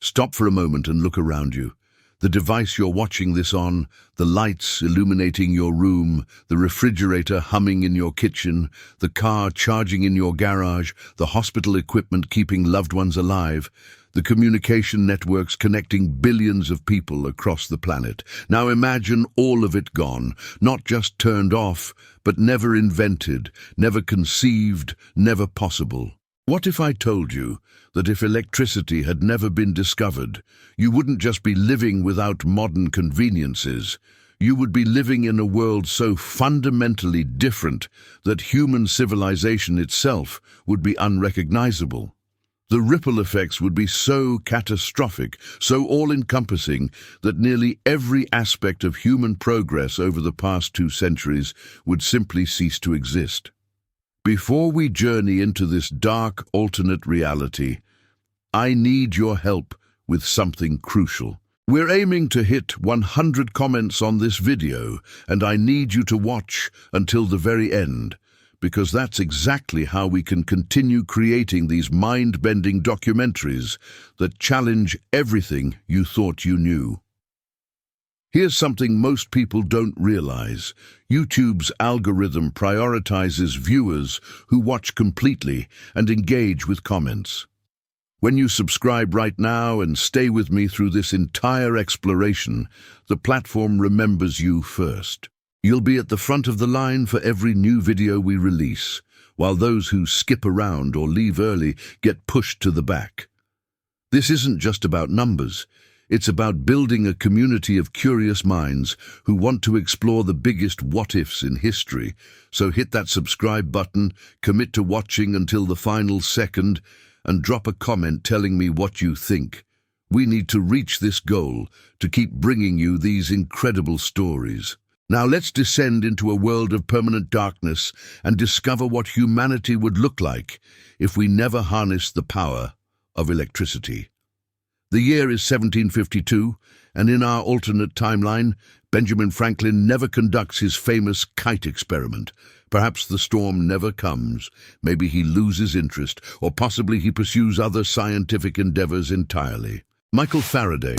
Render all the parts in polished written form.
Stop for a moment and look around you. The device you're watching this on, the lights illuminating your room, the refrigerator humming in your kitchen, the car charging in your garage, the hospital equipment keeping loved ones alive, the communication networks connecting billions of people across the planet. Now imagine all of it gone, not just turned off, but never invented, never conceived, never possible. What if I told you that if electricity had never been discovered, you wouldn't just be living without modern conveniences, you would be living in a world so fundamentally different that human civilization itself would be unrecognizable? The ripple effects would be so catastrophic, so all-encompassing, that nearly every aspect of human progress over the past 2 centuries would simply cease to exist. Before we journey into this dark, alternate reality, I need your help with something crucial. We're aiming to hit 100 comments on this video, and I need you to watch until the very end, because that's exactly how we can continue creating these mind-bending documentaries that challenge everything you thought you knew. Here's something most people don't realize. YouTube's algorithm prioritizes viewers who watch completely and engage with comments. When you subscribe right now and stay with me through this entire exploration, the platform remembers you first. You'll be at the front of the line for every new video we release, while those who skip around or leave early get pushed to the back. This isn't just about numbers. It's about building a community of curious minds who want to explore the biggest what-ifs in history. So hit that subscribe button, commit to watching until the final second, and drop a comment telling me what you think. We need to reach this goal to keep bringing you these incredible stories. Now let's descend into a world of permanent darkness and discover what humanity would look like if we never harnessed the power of electricity. The year is 1752, and in our alternate timeline, Benjamin Franklin never conducts his famous kite experiment. Perhaps the storm never comes. Maybe he loses interest, or possibly he pursues other scientific endeavors entirely. Michael Faraday,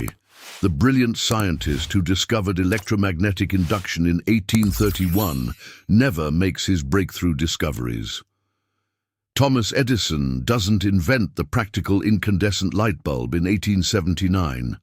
the brilliant scientist who discovered electromagnetic induction in 1831, never makes his breakthrough discoveries. Thomas Edison doesn't invent the practical incandescent light bulb in 1879.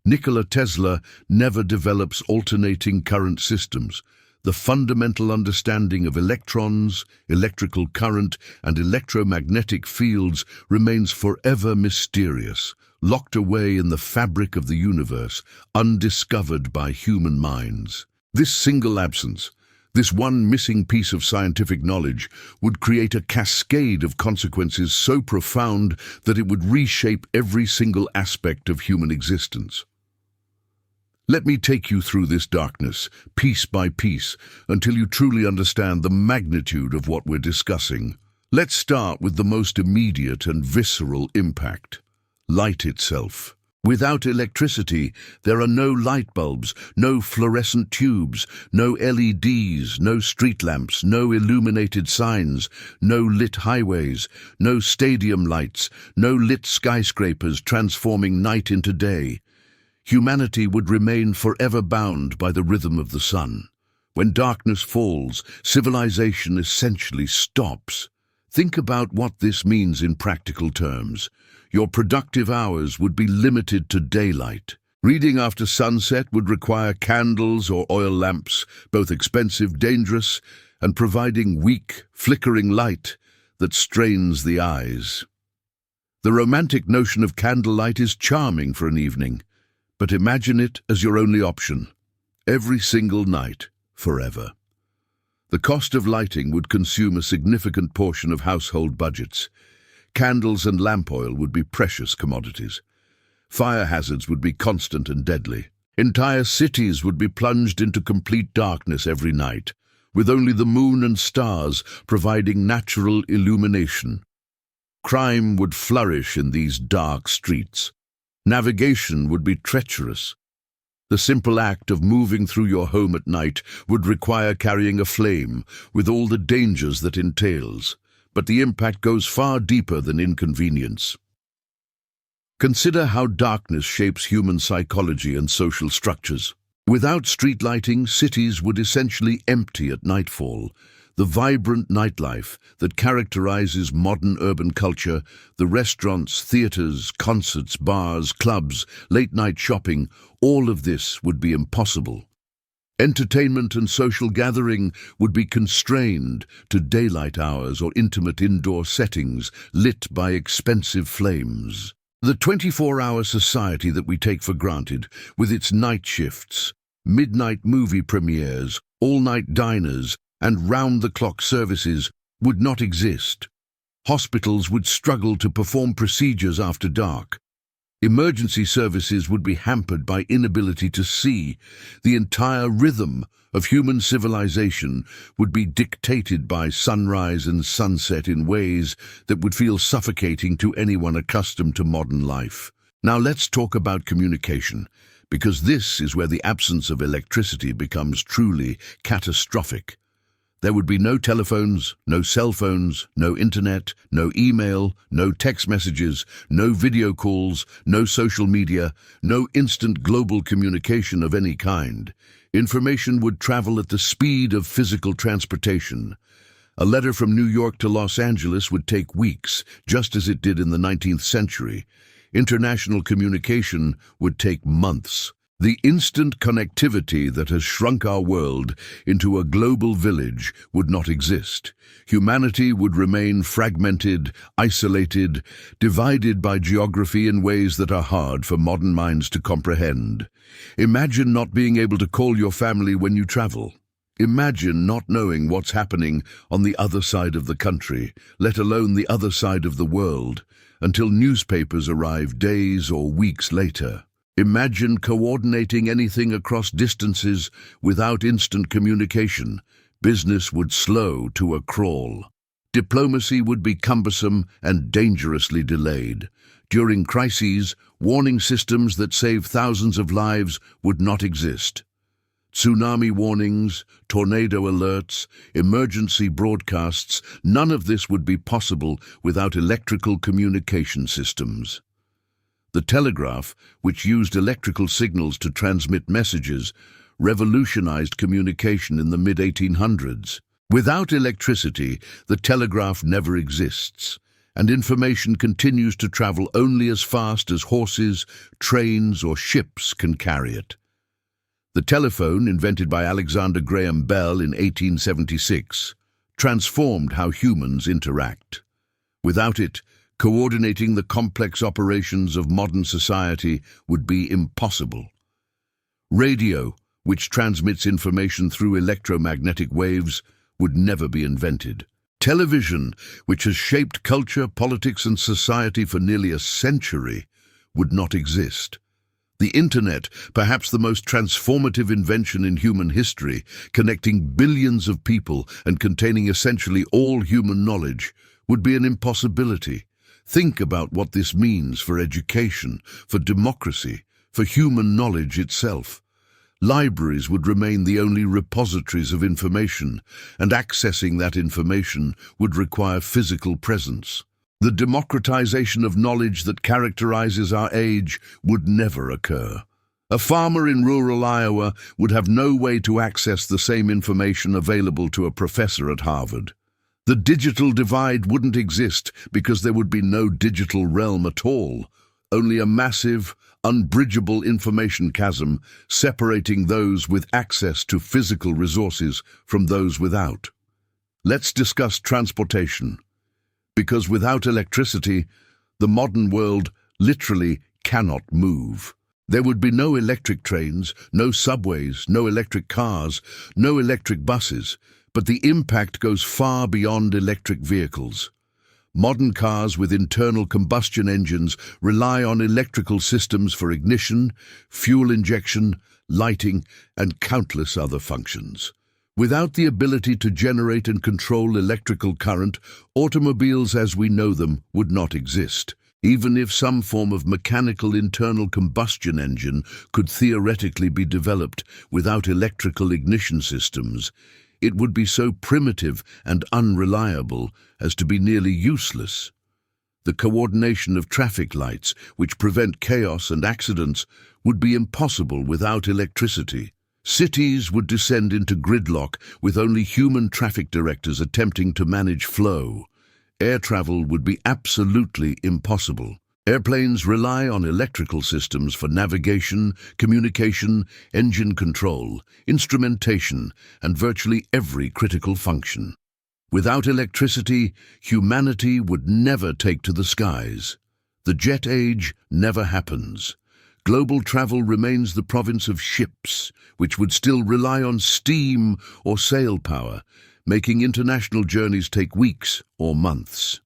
Nikola Tesla never develops alternating current systems. The fundamental understanding of electrons, electrical current, and electromagnetic fields remains forever mysterious, locked away in the fabric of the universe, undiscovered by human minds. This single absence, this one missing piece of scientific knowledge, would create a cascade of consequences so profound that it would reshape every single aspect of human existence. Let me take you through this darkness, piece by piece, until you truly understand the magnitude of what we're discussing. Let's start with the most immediate and visceral impact: light itself. Without electricity, there are no light bulbs, no fluorescent tubes, no LEDs, no street lamps, no illuminated signs, no lit highways, no stadium lights, no lit skyscrapers transforming night into day. Humanity would remain forever bound by the rhythm of the sun. When darkness falls, civilization essentially stops. Think about what this means in practical terms. Your productive hours would be limited to daylight. Reading after sunset would require candles or oil lamps, both expensive, dangerous, and providing weak, flickering light that strains the eyes. The romantic notion of candlelight is charming for an evening, but imagine it as your only option, every single night, forever. The cost of lighting would consume a significant portion of household budgets. Candles and lamp oil would be precious commodities. Fire hazards would be constant and deadly. Entire cities would be plunged into complete darkness every night, with only the moon and stars providing natural illumination. Crime would flourish in these dark streets. Navigation would be treacherous. The simple act of moving through your home at night would require carrying a flame, with all the dangers that entails. But the impact goes far deeper than inconvenience. Consider how darkness shapes human psychology and social structures. Without street lighting, cities would essentially empty at nightfall. The vibrant nightlife that characterizes modern urban culture, the restaurants, theaters, concerts, bars, clubs, late-night shopping, all of this would be impossible. Entertainment and social gathering would be constrained to daylight hours or intimate indoor settings lit by expensive flames. The 24-hour society that we take for granted, with its night shifts, midnight movie premieres, all-night diners, and round-the-clock services, would not exist. Hospitals would struggle to perform procedures after dark. Emergency services would be hampered by inability to see. The entire rhythm of human civilization would be dictated by sunrise and sunset in ways that would feel suffocating to anyone accustomed to modern life. Now let's talk about communication, because this is where the absence of electricity becomes truly catastrophic. There would be no telephones, no cell phones, no internet, no email, no text messages, no video calls, no social media, no instant global communication of any kind. Information would travel at the speed of physical transportation. A letter from New York to Los Angeles would take weeks, just as it did in the 19th century. International communication would take months. The instant connectivity that has shrunk our world into a global village would not exist. Humanity would remain fragmented, isolated, divided by geography in ways that are hard for modern minds to comprehend. Imagine not being able to call your family when you travel. Imagine not knowing what's happening on the other side of the country, let alone the other side of the world, until newspapers arrive days or weeks later. Imagine coordinating anything across distances without instant communication. Business would slow to a crawl. Diplomacy would be cumbersome and dangerously delayed. During crises, warning systems that save thousands of lives would not exist. Tsunami warnings, tornado alerts, emergency broadcasts, none of this would be possible without electrical communication systems. The telegraph, which used electrical signals to transmit messages, revolutionized communication in the mid-1800s. Without electricity, the telegraph never exists, and information continues to travel only as fast as horses, trains, or ships can carry it. The telephone, invented by Alexander Graham Bell in 1876, transformed how humans interact. Without it, coordinating the complex operations of modern society would be impossible. Radio, which transmits information through electromagnetic waves, would never be invented. Television, which has shaped culture, politics, and society for nearly a century, would not exist. The Internet, perhaps the most transformative invention in human history, connecting billions of people and containing essentially all human knowledge, would be an impossibility. Think about what this means for education, for democracy, for human knowledge itself. Libraries would remain the only repositories of information, and accessing that information would require physical presence. The democratization of knowledge that characterizes our age would never occur. A farmer in rural Iowa would have no way to access the same information available to a professor at Harvard. The digital divide wouldn't exist because there would be no digital realm at all, only a massive, unbridgeable information chasm separating those with access to physical resources from those without. Let's discuss transportation, because without electricity, the modern world literally cannot move. There would be no electric trains, no subways, no electric cars, no electric buses, but the impact goes far beyond electric vehicles. Modern cars with internal combustion engines rely on electrical systems for ignition, fuel injection, lighting, and countless other functions. Without the ability to generate and control electrical current, automobiles as we know them would not exist. Even if some form of mechanical internal combustion engine could theoretically be developed without electrical ignition systems, it would be so primitive and unreliable as to be nearly useless. The coordination of traffic lights, which prevent chaos and accidents, would be impossible without electricity. Cities would descend into gridlock with only human traffic directors attempting to manage flow. Air travel would be absolutely impossible. Airplanes rely on electrical systems for navigation, communication, engine control, instrumentation, and virtually every critical function. Without electricity, humanity would never take to the skies. The jet age never happens. Global travel remains the province of ships, which would still rely on steam or sail power, making international journeys take weeks or months.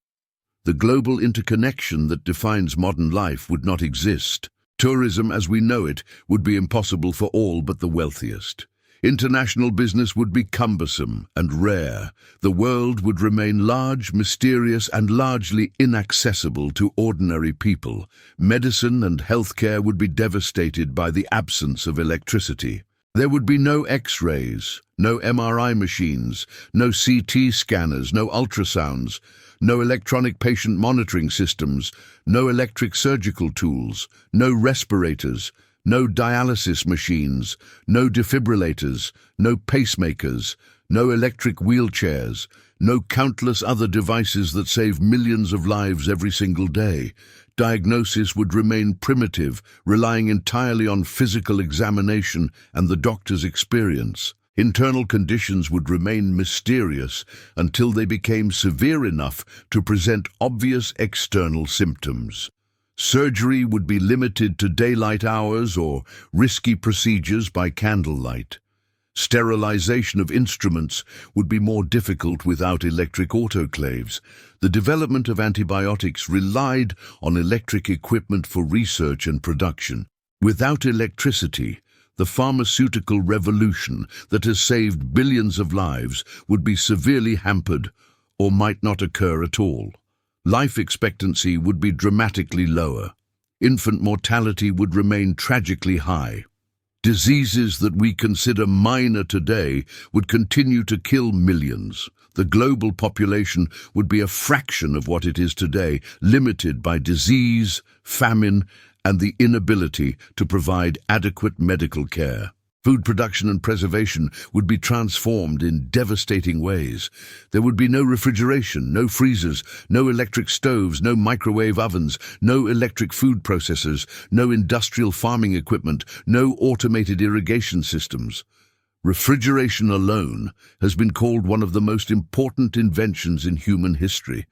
The global interconnection that defines modern life would not exist. Tourism as we know it would be impossible for all but the wealthiest. International business would be cumbersome and rare. The world would remain large, mysterious, and largely inaccessible to ordinary people. Medicine and healthcare would be devastated by the absence of electricity. There would be no X-rays, no MRI machines, no CT scanners, no ultrasounds, no electronic patient monitoring systems, no electric surgical tools, no respirators, no dialysis machines, no defibrillators, no pacemakers, no electric wheelchairs, no countless other devices that save millions of lives every single day. Diagnosis would remain primitive, relying entirely on physical examination and the doctor's experience. Internal conditions would remain mysterious until they became severe enough to present obvious external symptoms. Surgery would be limited to daylight hours or risky procedures by candlelight. Sterilization of instruments would be more difficult without electric autoclaves. The development of antibiotics relied on electric equipment for research and production. Without electricity, the pharmaceutical revolution that has saved billions of lives would be severely hampered or might not occur at all. Life expectancy would be dramatically lower. Infant mortality would remain tragically high. Diseases that we consider minor today would continue to kill millions. The global population would be a fraction of what it is today, limited by disease, famine, and the inability to provide adequate medical care. Food production and preservation would be transformed in devastating ways. There would be no refrigeration, no freezers, no electric stoves, no microwave ovens, no electric food processors, no industrial farming equipment, no automated irrigation systems. Refrigeration alone has been called one of the most important inventions in human history.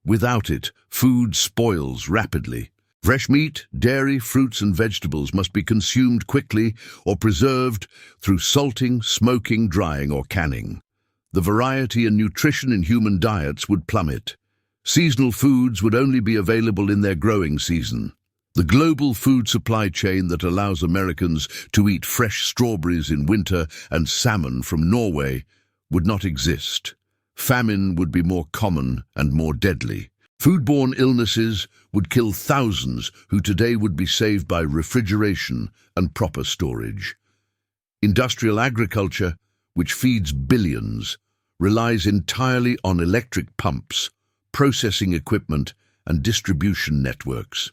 Without it, food spoils rapidly. Fresh meat, dairy, fruits and vegetables must be consumed quickly or preserved through salting, smoking, drying or canning. The variety and nutrition in human diets would plummet. Seasonal foods would only be available in their growing season. The global food supply chain that allows Americans to eat fresh strawberries in winter and salmon from Norway would not exist. Famine would be more common and more deadly. Foodborne illnesses would kill thousands who today would be saved by refrigeration and proper storage. Industrial agriculture, which feeds billions, relies entirely on electric pumps, processing equipment, and distribution networks.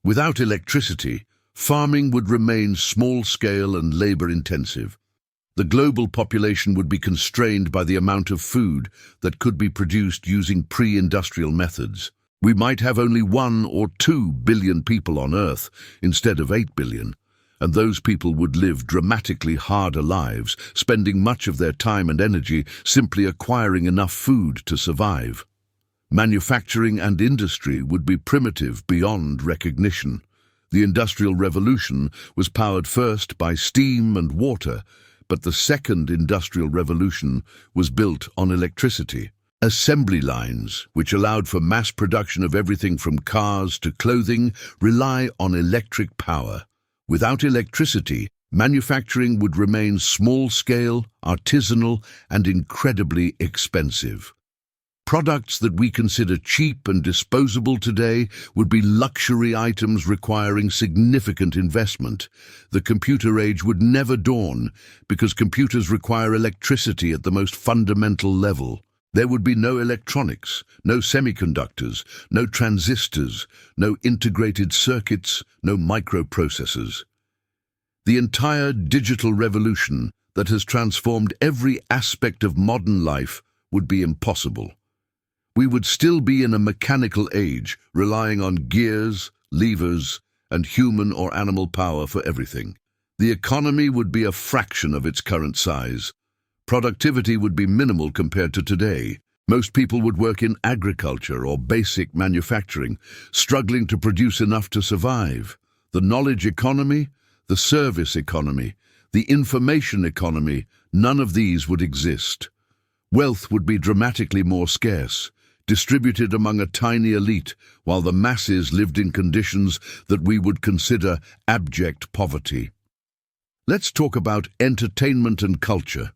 Without electricity, farming would remain small-scale and labor-intensive. The global population would be constrained by the amount of food that could be produced using pre-industrial methods. We might have only 1 or 2 billion people on Earth instead of 8 billion, and those people would live dramatically harder lives, spending much of their time and energy simply acquiring enough food to survive. Manufacturing and industry would be primitive beyond recognition. The Industrial Revolution was powered first by steam and water, but the second industrial revolution was built on electricity. Assembly lines, which allowed for mass production of everything from cars to clothing, rely on electric power. Without electricity, manufacturing would remain small-scale, artisanal, and incredibly expensive. Products that we consider cheap and disposable today would be luxury items requiring significant investment. The computer age would never dawn because computers require electricity at the most fundamental level. There would be no electronics, no semiconductors, no transistors, no integrated circuits, no microprocessors. The entire digital revolution that has transformed every aspect of modern life would be impossible. We would still be in a mechanical age, relying on gears, levers, and human or animal power for everything. The economy would be a fraction of its current size. Productivity would be minimal compared to today. Most people would work in agriculture or basic manufacturing, struggling to produce enough to survive. The knowledge economy, the service economy, the information economy, none of these would exist. Wealth would be dramatically more scarce, distributed among a tiny elite, while the masses lived in conditions that we would consider abject poverty. Let's talk about entertainment and culture,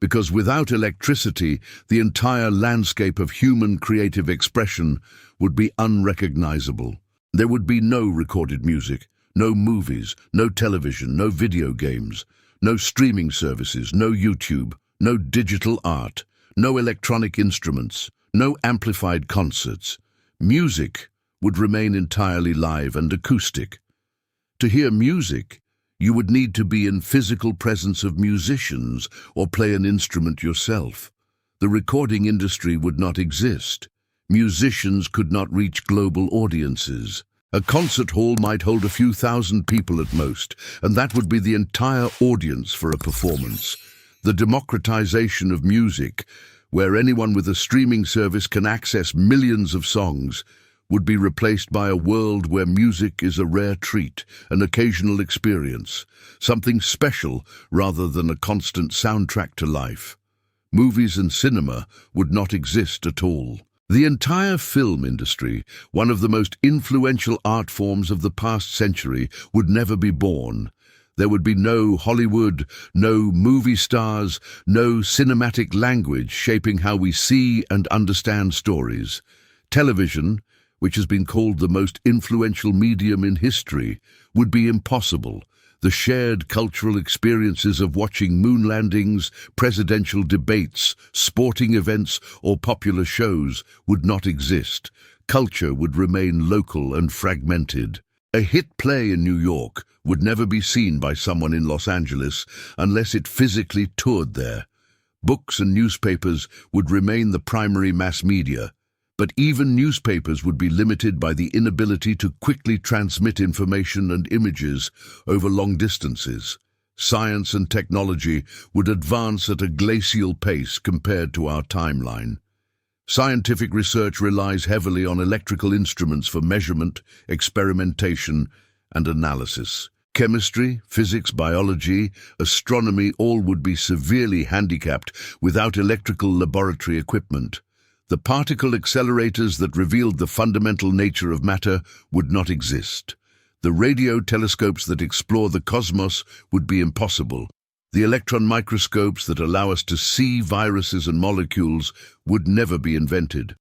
because without electricity, the entire landscape of human creative expression would be unrecognizable. There would be no recorded music, no movies, no television, no video games, no streaming services, no YouTube, no digital art, no electronic instruments, no amplified concerts. Music would remain entirely live and acoustic. To hear music, you would need to be in physical presence of musicians or play an instrument yourself. The recording industry would not exist. Musicians could not reach global audiences. A concert hall might hold a few thousand people at most, and that would be the entire audience for a performance. The democratization of music, where anyone with a streaming service can access millions of songs, would be replaced by a world where music is a rare treat, an occasional experience, something special rather than a constant soundtrack to life. Movies and cinema would not exist at all. The entire film industry, one of the most influential art forms of the past century, would never be born. There would be no Hollywood, no movie stars, no cinematic language shaping how we see and understand stories. Television, which has been called the most influential medium in history, would be impossible. The shared cultural experiences of watching moon landings, presidential debates, sporting events, or popular shows would not exist. Culture would remain local and fragmented. A hit play in New York would never be seen by someone in Los Angeles unless it physically toured there. Books and newspapers would remain the primary mass media, but even newspapers would be limited by the inability to quickly transmit information and images over long distances. Science and technology would advance at a glacial pace compared to our timeline. Scientific research relies heavily on electrical instruments for measurement, experimentation, and analysis. Chemistry, physics, biology, astronomy all would be severely handicapped without electrical laboratory equipment. The particle accelerators that revealed the fundamental nature of matter would not exist. The radio telescopes that explore the cosmos would be impossible. The electron microscopes that allow us to see viruses and molecules would never be invented.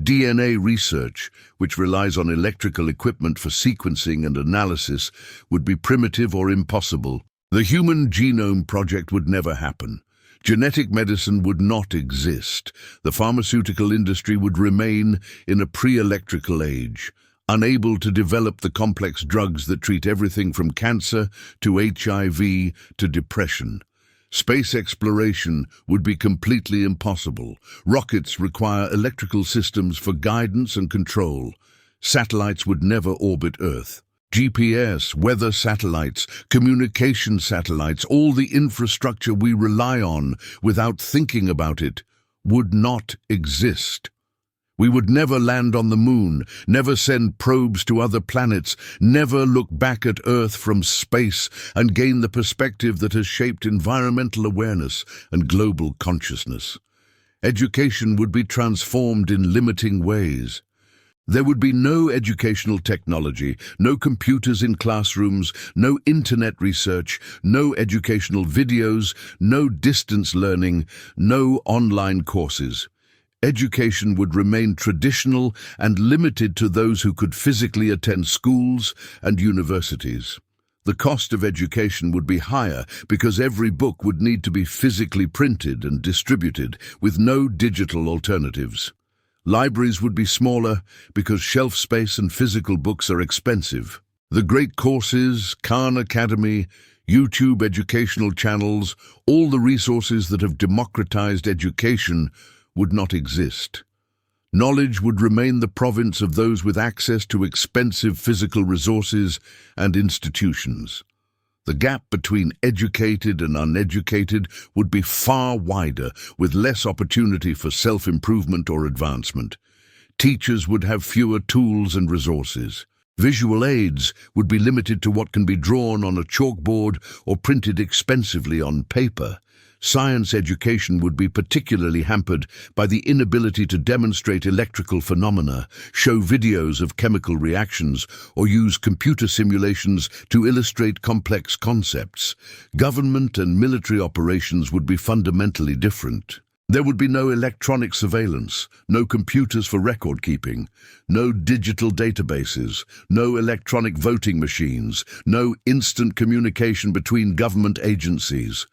DNA research, which relies on electrical equipment for sequencing and analysis, would be primitive or impossible. The Human Genome Project would never happen. Genetic medicine would not exist. The pharmaceutical industry would remain in a pre-electrical age, unable to develop the complex drugs that treat everything from cancer to HIV to depression. Space exploration would be completely impossible. Rockets require electrical systems for guidance and control. Satellites would never orbit Earth. GPS, weather satellites, communication satellites, all the infrastructure we rely on without thinking about it, would not exist. We would never land on the moon, never send probes to other planets, never look back at Earth from space and gain the perspective that has shaped environmental awareness and global consciousness. Education would be transformed in limiting ways. There would be no educational technology, no computers in classrooms, no internet research, no educational videos, no distance learning, no online courses. Education would remain traditional and limited to those who could physically attend schools and universities. The cost of education would be higher because every book would need to be physically printed and distributed with no digital alternatives. Libraries would be smaller because shelf space and physical books are expensive. The great courses, Khan Academy, YouTube educational channels, all the resources that have democratized education would not exist. Knowledge would remain the province of those with access to expensive physical resources and institutions. The gap between educated and uneducated would be far wider, with less opportunity for self-improvement or advancement. Teachers would have fewer tools and resources. Visual aids would be limited to what can be drawn on a chalkboard or printed expensively on paper. Science education would be particularly hampered by the inability to demonstrate electrical phenomena, show videos of chemical reactions, or use computer simulations to illustrate complex concepts. Government and military operations would be fundamentally different. There would be no electronic surveillance, no computers for record keeping, no digital databases, no electronic voting machines, no instant communication between government agencies.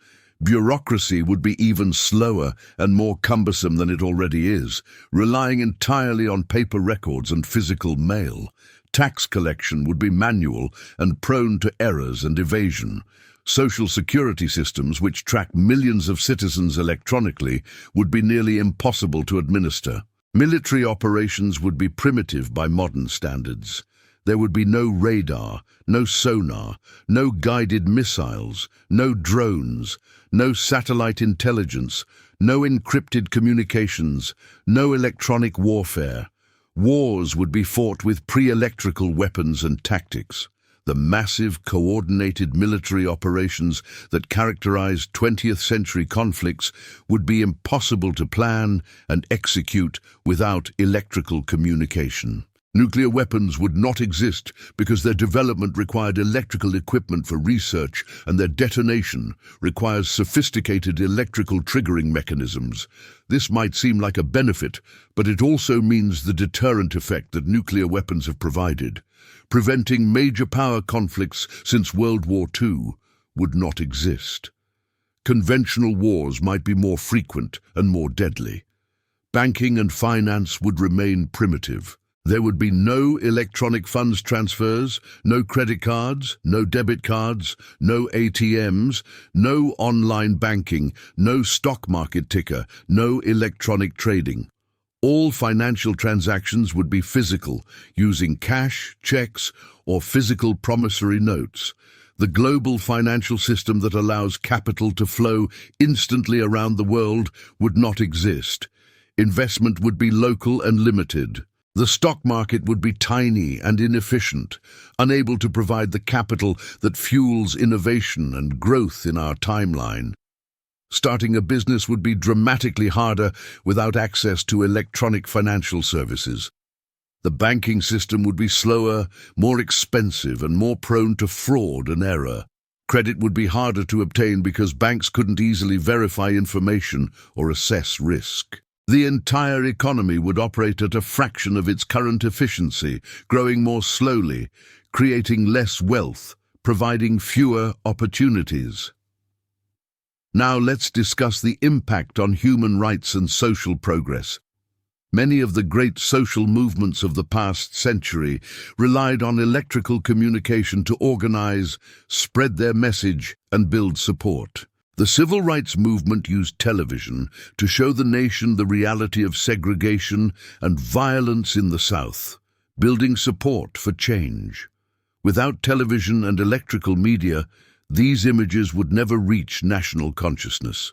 Bureaucracy would be even slower and more cumbersome than it already is, relying entirely on paper records and physical mail. Tax collection would be manual and prone to errors and evasion. Social security systems, which track millions of citizens electronically, would be nearly impossible to administer. Military operations would be primitive by modern standards. There would be no radar, no sonar, no guided missiles, no drones, no satellite intelligence, no encrypted communications, no electronic warfare. Wars would be fought with pre-electrical weapons and tactics. The massive, coordinated military operations that characterized 20th century conflicts would be impossible to plan and execute without electrical communication. Nuclear weapons would not exist because their development required electrical equipment for research, and their detonation requires sophisticated electrical triggering mechanisms. This might seem like a benefit, but it also means the deterrent effect that nuclear weapons have provided. Preventing major power conflicts since World War II would not exist. Conventional wars might be more frequent and more deadly. Banking and finance would remain primitive. There would be no electronic funds transfers, no credit cards, no debit cards, no ATMs, no online banking, no stock market ticker, no electronic trading. All financial transactions would be physical, using cash, checks, or physical promissory notes. The global financial system that allows capital to flow instantly around the world would not exist. Investment would be local and limited. The stock market would be tiny and inefficient, unable to provide the capital that fuels innovation and growth in our timeline. Starting a business would be dramatically harder without access to electronic financial services. The banking system would be slower, more expensive, and more prone to fraud and error. Credit would be harder to obtain because banks couldn't easily verify information or assess risk. The entire economy would operate at a fraction of its current efficiency, growing more slowly, creating less wealth, providing fewer opportunities. Now let's discuss the impact on human rights and social progress. Many of the great social movements of the past century relied on electrical communication to organize, spread their message, and build support. The civil rights movement used television to show the nation the reality of segregation and violence in the South, building support for change. Without television and electrical media, these images would never reach national consciousness.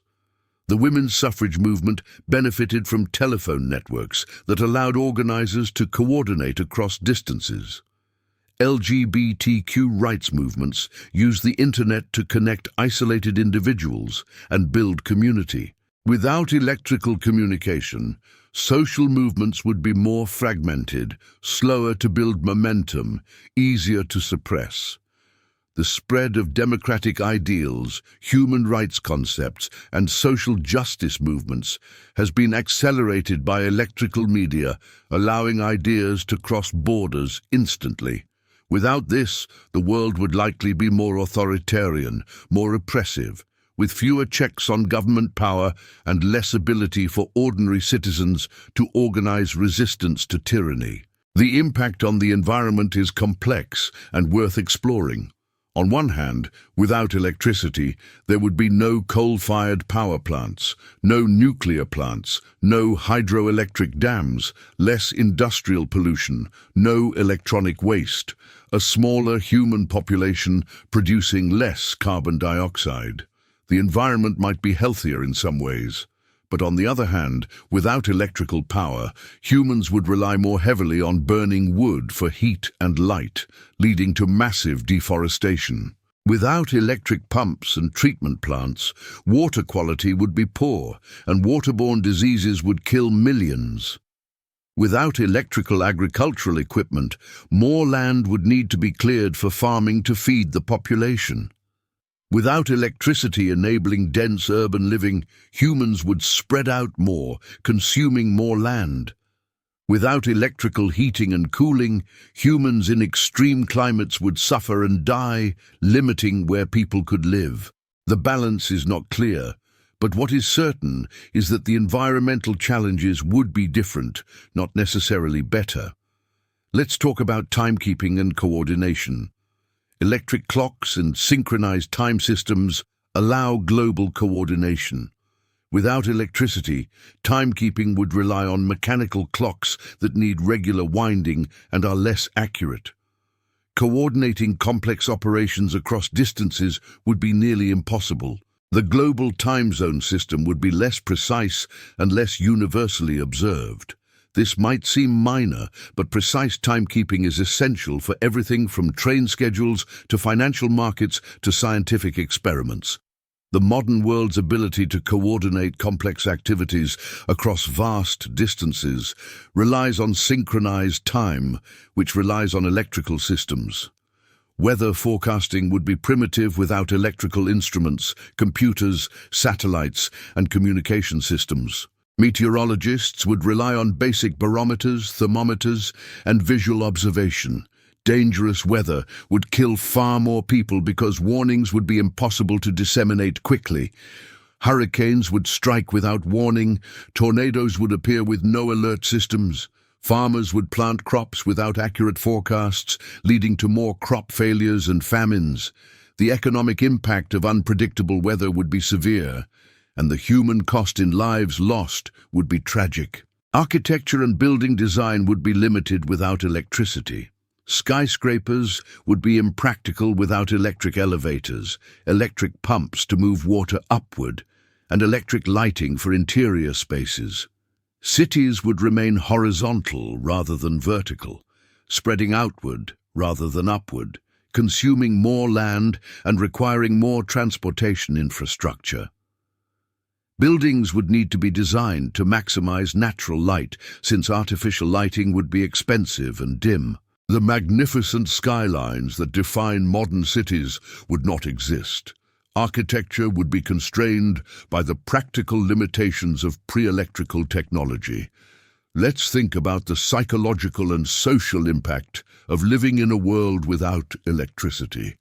The women's suffrage movement benefited from telephone networks that allowed organizers to coordinate across distances. LGBTQ rights movements used the internet to connect isolated individuals and build community. Without electrical communication, social movements would be more fragmented, slower to build momentum, easier to suppress. The spread of democratic ideals, human rights concepts, and social justice movements has been accelerated by electrical media, allowing ideas to cross borders instantly. Without this, the world would likely be more authoritarian, more oppressive, with fewer checks on government power and less ability for ordinary citizens to organize resistance to tyranny. The impact on the environment is complex and worth exploring. On one hand, without electricity, there would be no coal-fired power plants, no nuclear plants, no hydroelectric dams, less industrial pollution, no electronic waste, a smaller human population producing less carbon dioxide. The environment might be healthier in some ways. But on the other hand, without electrical power, humans would rely more heavily on burning wood for heat and light, leading to massive deforestation. Without electric pumps and treatment plants, water quality would be poor, and waterborne diseases would kill millions. Without electrical agricultural equipment, more land would need to be cleared for farming to feed the population. Without electricity enabling dense urban living, humans would spread out more, consuming more land. Without electrical heating and cooling, humans in extreme climates would suffer and die, limiting where people could live. The balance is not clear, but what is certain is that the environmental challenges would be different, not necessarily better. Let's talk about timekeeping and coordination. Electric clocks and synchronized time systems allow global coordination. Without electricity, timekeeping would rely on mechanical clocks that need regular winding and are less accurate. Coordinating complex operations across distances would be nearly impossible. The global time zone system would be less precise and less universally observed. This might seem minor, but precise timekeeping is essential for everything from train schedules to financial markets to scientific experiments. The modern world's ability to coordinate complex activities across vast distances relies on synchronized time, which relies on electrical systems. Weather forecasting would be primitive without electrical instruments, computers, satellites, and communication systems. Meteorologists would rely on basic barometers, thermometers, and visual observation. Dangerous weather would kill far more people because warnings would be impossible to disseminate quickly. Hurricanes would strike without warning, tornadoes would appear with no alert systems. Farmers would plant crops without accurate forecasts, leading to more crop failures and famines. The economic impact of unpredictable weather would be severe, and the human cost in lives lost would be tragic. Architecture and building design would be limited without electricity. Skyscrapers would be impractical without electric elevators, electric pumps to move water upward, and electric lighting for interior spaces. Cities would remain horizontal rather than vertical, spreading outward rather than upward, consuming more land and requiring more transportation infrastructure. Buildings would need to be designed to maximize natural light, since artificial lighting would be expensive and dim. The magnificent skylines that define modern cities would not exist. Architecture would be constrained by the practical limitations of pre-electrical technology. Let's think about the psychological and social impact of living in a world without electricity.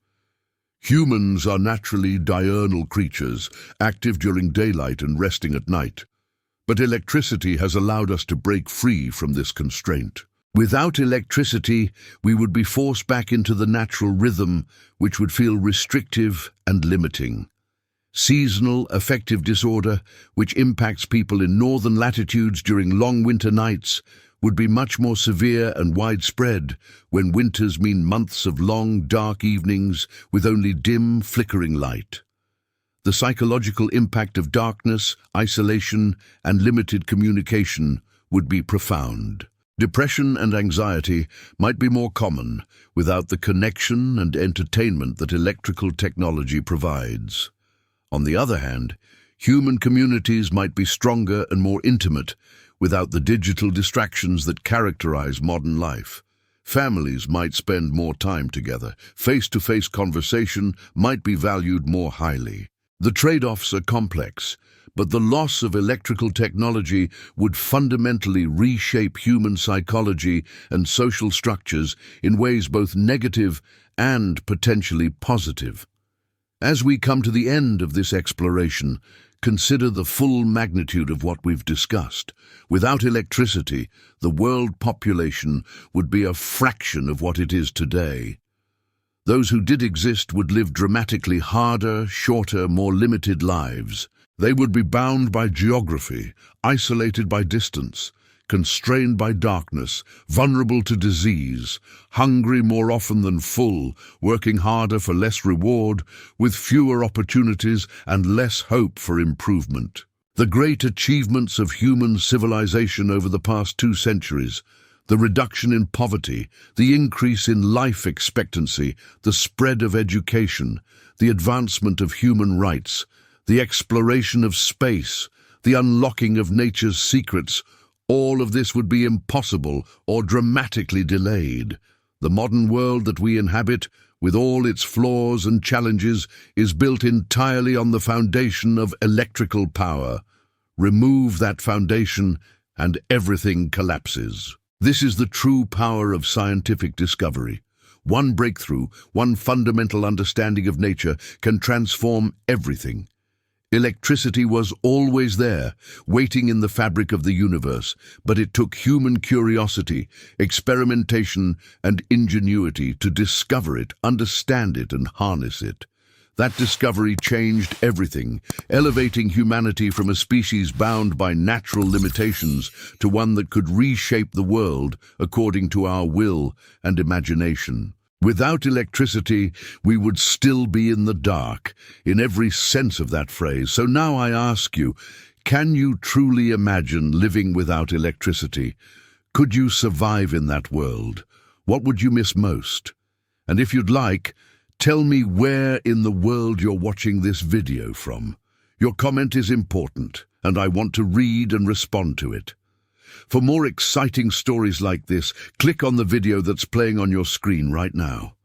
Humans are naturally diurnal creatures, active during daylight and resting at night. But electricity has allowed us to break free from this constraint. Without electricity, we would be forced back into the natural rhythm, which would feel restrictive and limiting. Seasonal affective disorder, which impacts people in northern latitudes during long winter nights, would be much more severe and widespread when winters mean months of long, dark evenings with only dim, flickering light. The psychological impact of darkness, isolation, and limited communication would be profound. Depression and anxiety might be more common without the connection and entertainment that electrical technology provides. On the other hand, human communities might be stronger and more intimate without the digital distractions that characterize modern life. Families might spend more time together. Face-to-face conversation might be valued more highly. The trade-offs are complex, But the loss of electrical technology would fundamentally reshape human psychology and social structures in ways both negative and potentially positive. As we come to the end of this exploration, consider the full magnitude of what we've discussed. Without electricity, the world population would be a fraction of what it is today. Those who did exist would live dramatically harder, shorter, more limited lives. They would be bound by geography, isolated by distance, constrained by darkness, vulnerable to disease, hungry more often than full, working harder for less reward, with fewer opportunities and less hope for improvement. The great achievements of human civilization over the past 2 centuries, the reduction in poverty, the increase in life expectancy, the spread of education, the advancement of human rights, the exploration of space, the unlocking of nature's secrets, all of this would be impossible or dramatically delayed. The modern world that we inhabit, with all its flaws and challenges, is built entirely on the foundation of electrical power. Remove that foundation and everything collapses. This is the true power of scientific discovery. One breakthrough, one fundamental understanding of nature can transform everything. Electricity was always there, waiting in the fabric of the universe, but it took human curiosity, experimentation, and ingenuity to discover it, understand it, and harness it. That discovery changed everything, elevating humanity from a species bound by natural limitations to one that could reshape the world according to our will and imagination. Without electricity, we would still be in the dark, in every sense of that phrase. So now I ask you, can you truly imagine living without electricity? Could you survive in that world? What would you miss most? And if you'd like, tell me where in the world you're watching this video from. Your comment is important, and I want to read and respond to it. For more exciting stories like this, click on the video that's playing on your screen right now.